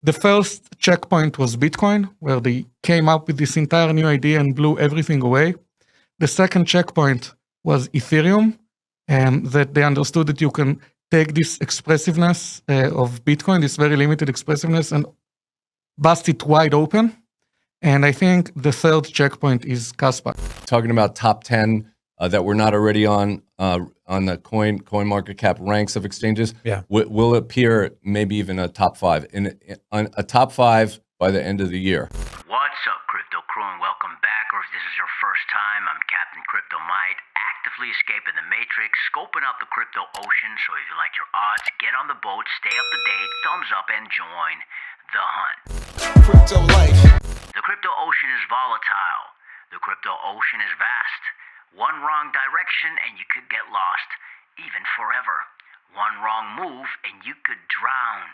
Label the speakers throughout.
Speaker 1: The first checkpoint was Bitcoin, where they came up with this entire new idea and blew everything away. The second checkpoint was Ethereum, that they understood that you can take this expressiveness of Bitcoin, this very limited expressiveness, and bust it wide open. And I think the third checkpoint is Kaspa.
Speaker 2: Talking about top 10 that we're not already on the coin market cap ranks of exchanges.
Speaker 3: Yeah.
Speaker 2: Will appear maybe even a top 5 on a top 5 by the end of the year.
Speaker 4: What's up, crypto crew, and welcome back. Or if this is your first time, I'm Captain Crypto Might, actively escaping the matrix, scoping out the crypto ocean. So if you like your odds, get on the boat, stay up to date, thumbs up, and join the hunt.
Speaker 5: Crypto life.
Speaker 4: The crypto ocean is volatile. The crypto ocean is vast. One wrong direction and you could get lost, even forever. One wrong move and you could drown.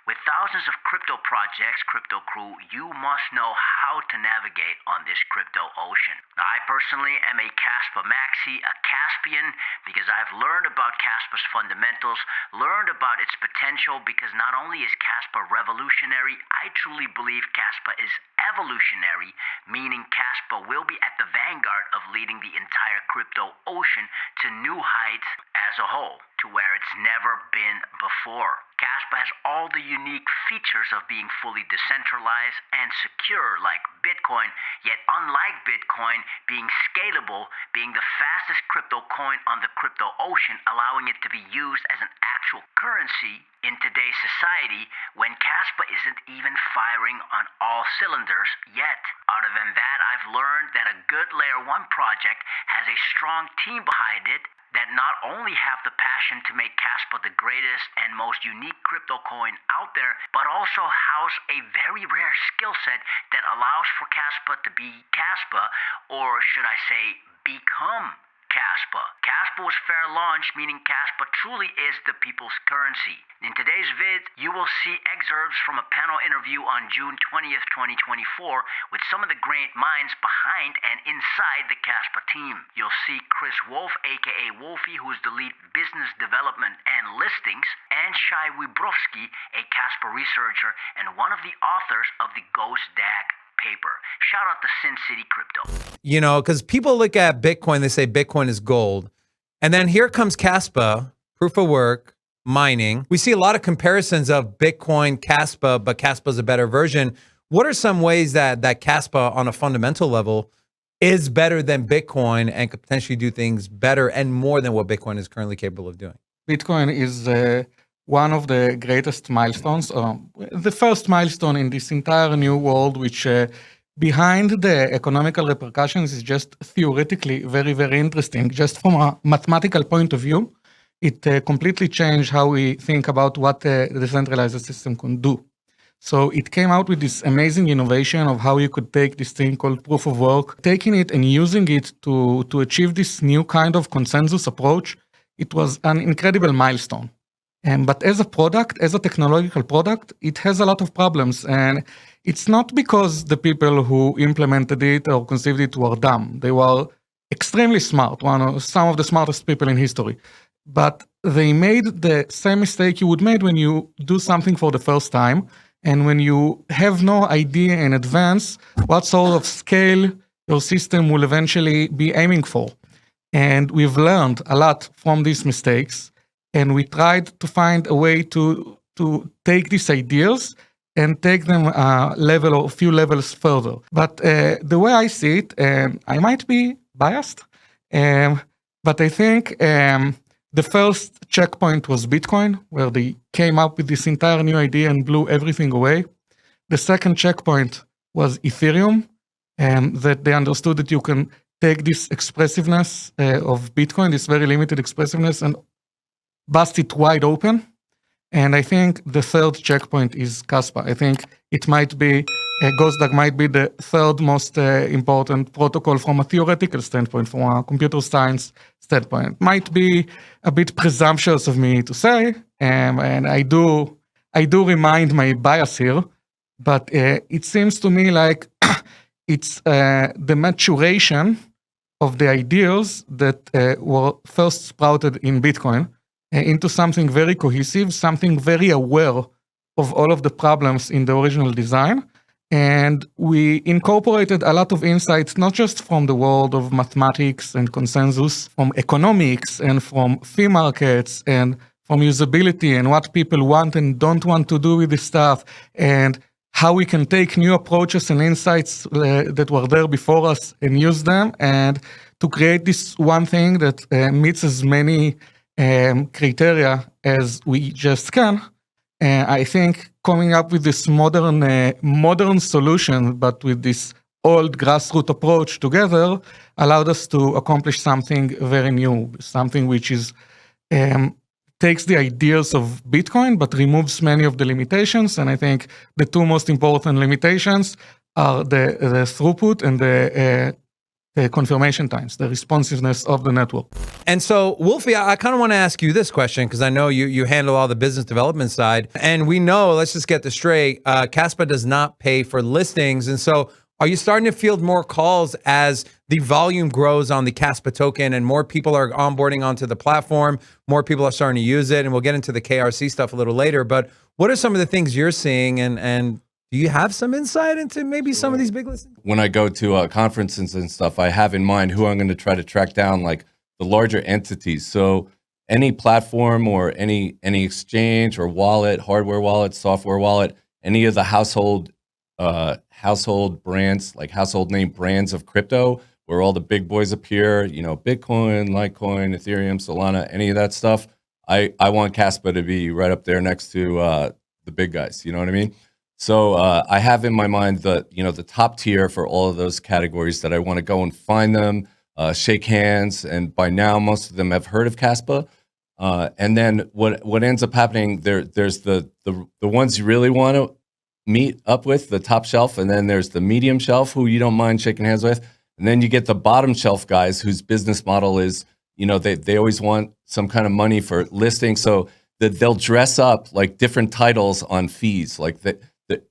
Speaker 4: With thousands of crypto projects, Crypto Crew, you must know how to navigate on this crypto ocean. Now, I personally am a Kaspa maxi, a Caspian, because I've learned about Kaspa's fundamentals, learned about its potential, because not only is Kaspa revolutionary, I truly believe Kaspa is evolutionary, meaning Kaspa will be at the vanguard of leading the entire crypto ocean to new heights as a whole, to where it's never been before. Kaspa has all the unique features of being fully decentralized and secure like Bitcoin, yet unlike Bitcoin, being scalable, being the fastest crypto coin on the crypto ocean, allowing it to be used as an actual currency in today's society when Kaspa isn't even firing on all cylinders yet. Other than that, I've learned that a good layer 1 project has a strong team behind it that not only have the passion to make Kaspa the greatest and most unique crypto coin out there, but also house a very rare skill set that allows for Kaspa to be Kaspa, or should I say, become Kaspa. Kaspa was fair launch, meaning Kaspa truly is the people's currency. In today's vid, you will see excerpts from a panel interview on June 20th, 2024 with some of the great minds behind and inside the Kaspa team. You'll see Chris Wolf, aka Wolfie, who is the lead business development and listings, and Shai Wyborski, a Kaspa researcher and one of the authors of the GhostDAG paper. Shout out to Sin City Crypto.
Speaker 3: You know, because people look at Bitcoin, they say Bitcoin is gold. And then here comes Kaspa, proof of work, mining. We see a lot of comparisons of Bitcoin, Kaspa, but Kaspa is a better version. What are some ways that Kaspa on a fundamental level is better than Bitcoin and could potentially do things better and more than what Bitcoin is currently capable of doing?
Speaker 1: Bitcoin is one of the greatest milestones, the first milestone in this entire new world, which behind the economical repercussions is just theoretically very, very interesting. Just from a mathematical point of view, it completely changed how we think about what the decentralized system can do. So it came out with this amazing innovation of how you could take this thing called proof of work, taking it and using it to achieve this new kind of consensus approach. It was an incredible milestone. But as a product, as a technological product, it has a lot of problems. And it's not because the people who implemented it or conceived it were dumb. They were extremely smart, some of the smartest people in history. But they made the same mistake you would make when you do something for the first time. And when you have no idea in advance what sort of scale your system will eventually be aiming for. And we've learned a lot from these mistakes. And we tried to find a way to take these ideas and take them a few levels further. But the way I see it, I might be biased, but I think the first checkpoint was Bitcoin, where they came up with this entire new idea and blew everything away. The second checkpoint was Ethereum, that they understood that you can take this expressiveness of Bitcoin, this very limited expressiveness, and bust it wide open. And I think the third checkpoint is Kaspa. I think it might be, GhostDAG might be the third most important protocol from a theoretical standpoint, from a computer science standpoint. Might be a bit presumptuous of me to say, and I do remind my bias here, but it seems to me like it's the maturation of the ideas that were first sprouted in Bitcoin into something very cohesive, something very aware of all of the problems in the original design. And we incorporated a lot of insights, not just from the world of mathematics and consensus, from economics and from fee markets and from usability and what people want and don't want to do with this stuff, and how we can take new approaches and insights that were there before us and use them, and to create this one thing that meets as many criteria as we just can. I think coming up with this modern solution, but with this old grassroots approach together, allowed us to accomplish something very new, something which is takes the ideas of Bitcoin, but removes many of the limitations. And I think the two most important limitations are the throughput and the confirmation times, the responsiveness of the network.
Speaker 3: And so, Wolfie, I kind of want to ask you this question, because I know you handle all the business development side. And we know, let's just get this straight, Kaspa does not pay for listings. And so are you starting to field more calls as the volume grows on the Kaspa token and more people are onboarding onto the platform, more people are starting to use it? And we'll get into the KRC stuff a little later. But what are some of the things you're seeing? And do you have some insight into maybe some of these big listings?
Speaker 2: When I go to conferences and stuff, I have in mind who I'm going to try to track down, like the larger entities. So any platform or any exchange or wallet, hardware wallet, software wallet, any of the household brands, like household name brands of crypto, where all the big boys appear, you know, Bitcoin, Litecoin, Ethereum, Solana, any of that stuff. I want Kaspa to be right up there next to the big guys. You know what I mean? So I have in my mind the top tier for all of those categories that I want to go and find them, shake hands, and by now most of them have heard of Kaspa. And then what ends up happening there's the ones you really want to meet up with, the top shelf, and then there's the medium shelf who you don't mind shaking hands with, and then you get the bottom shelf guys whose business model is, you know, they always want some kind of money for listing, so that they'll dress up like different titles on fees, like that.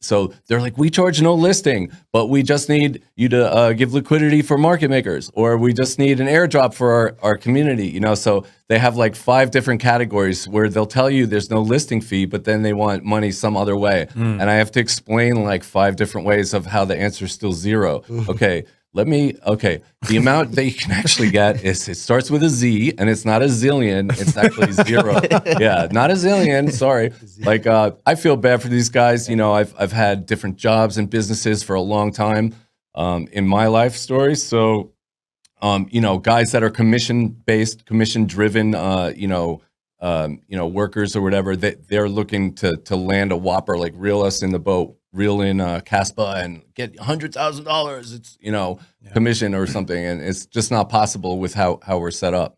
Speaker 2: So they're like, we charge no listing, but we just need you to give liquidity for market makers, or we just need an airdrop for our community, you know? So they have like 5 different categories where they'll tell you there's no listing fee, but then they want money some other way. And I have to explain like 5 different ways of how the answer is still 0. Okay. The amount that you can actually get is, it starts with a Z, and it's not a zillion, it's actually 0. Yeah, not a zillion, sorry. Like, I feel bad for these guys. You know, I've had different jobs and businesses for a long time in my life story. So, you know, guys that are commission-based, commission-driven, workers or whatever, they're looking to land a whopper, like reel us in the boat, reel in Kaspa and get $100,000. It's, you know, commission or something, and it's just not possible with how we're set up.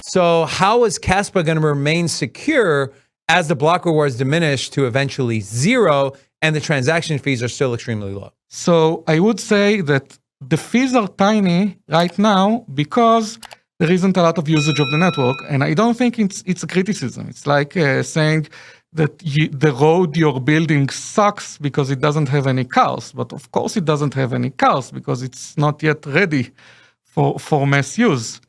Speaker 3: So how is Kaspa going to remain secure as the block rewards diminish to eventually 0 and the transaction fees are still extremely low?
Speaker 1: So I would say that the fees are tiny right now because there isn't a lot of usage of the network, and I don't think it's a criticism. It's like saying that the road you're building sucks because it doesn't have any cars. But of course it doesn't have any cars because it's not yet ready for mass use.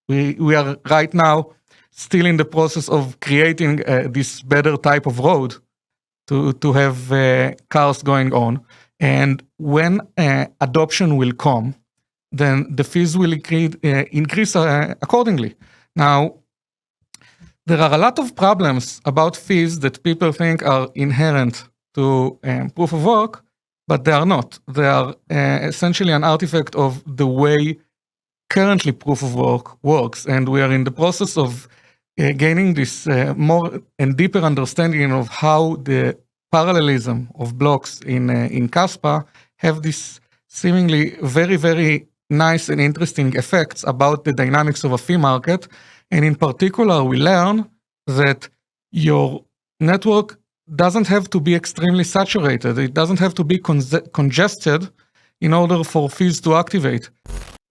Speaker 1: We are right now still in the process of creating this better type of road to have cars going on. And when adoption will come, then the fees will increase accordingly. Now, there are a lot of problems about fees that people think are inherent to proof of work, but they are not. They are essentially an artifact of the way currently proof of work works. And we are in the process of gaining this more and deeper understanding of how the parallelism of blocks in Kaspa have this seemingly very, very nice and interesting effects about the dynamics of a fee market. And in particular, we learn that your network doesn't have to be extremely saturated. It doesn't have to be congested in order for fees to activate.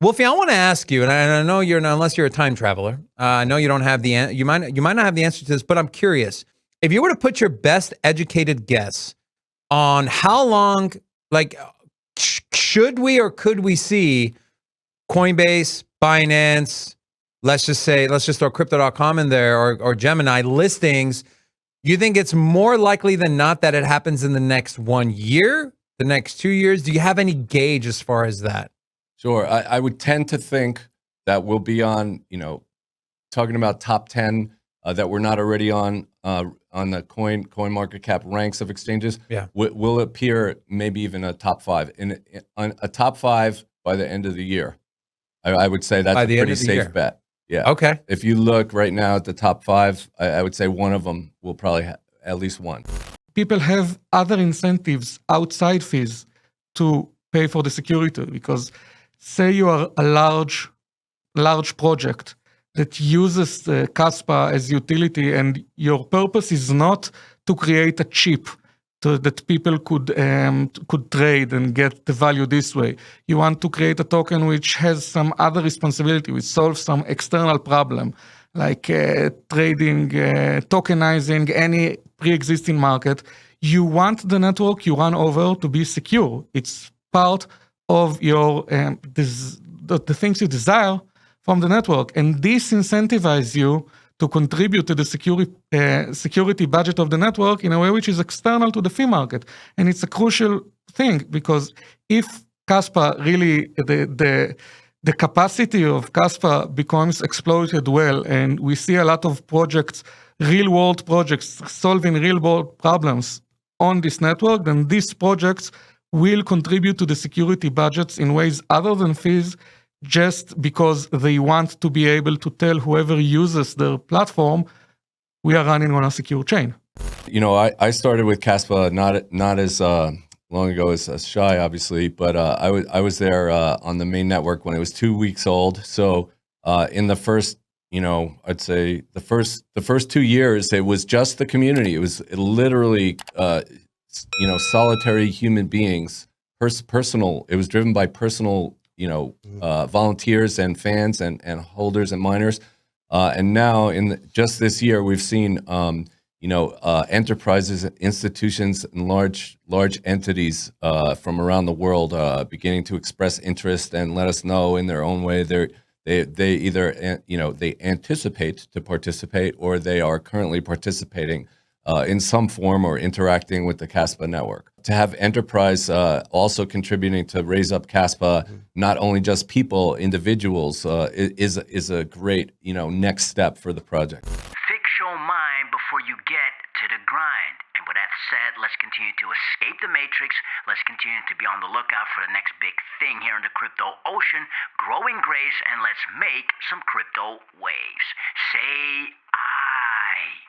Speaker 3: Wolfie, I want to ask you, and I know you're not, unless you're a time traveler. I know you don't have you might not have the answer to this, but I'm curious. If you were to put your best educated guess on how long, like, should we or could we see Coinbase, Binance, let's just throw crypto.com in there, or Gemini listings You think it's more likely than not that it happens in the next 1 year, the next 2 years? Do you have any gauge as far as that?
Speaker 2: Sure. I would tend to think that we'll be on, talking about top 10 that we're not already on the coin market cap ranks of exchanges.
Speaker 3: Yeah.
Speaker 2: Will appear maybe even a top 5 on a top 5 by the end of the year. I would say that's
Speaker 3: By
Speaker 2: a
Speaker 3: the end
Speaker 2: pretty
Speaker 3: of the
Speaker 2: safe
Speaker 3: year.
Speaker 2: bet. Yeah.
Speaker 3: Okay.
Speaker 2: If you look right now at the top 5, I would say one of them will probably have at least one.
Speaker 1: People have other incentives outside fees to pay for the security, because say you are a large project that uses Kaspa as utility, and your purpose is not to create a chip that people could trade and get the value this way. You want to create a token which has some other responsibility, which solves some external problem, like trading, tokenizing any pre-existing market. You want the network you run over to be secure. It's part of your the things you desire from the network, and this incentivizes you to contribute to the security budget of the network in a way which is external to the fee market. And it's a crucial thing, because if Kaspa really, the capacity of Kaspa becomes exploited well, and we see a lot of projects, real world projects solving real world problems on this network, then these projects will contribute to the security budgets in ways other than fees, just because they want to be able to tell whoever uses their platform, we are running on a secure chain.
Speaker 2: I started with Kaspa not as long ago as Shai, obviously, but I was there on the main network when it was 2 weeks old. So in the first, I'd say the first 2 years, it was just the community. It was literally, solitary human beings, personal. It was driven by personal, volunteers and fans and holders and miners. And now just this year, we've seen, enterprises, institutions, and large entities from around the world beginning to express interest and let us know in their own way they either they anticipate to participate, or they are currently participating in some form or interacting with the Kaspa network. To have enterprise also contributing to raise up Kaspa, not only just people, individuals, is a great next step for the project.
Speaker 4: Fix your mind before you get to the grind. And with that said, let's continue to escape the matrix. Let's continue to be on the lookout for the next big thing here in the crypto ocean, growing grace, and let's make some crypto waves. Say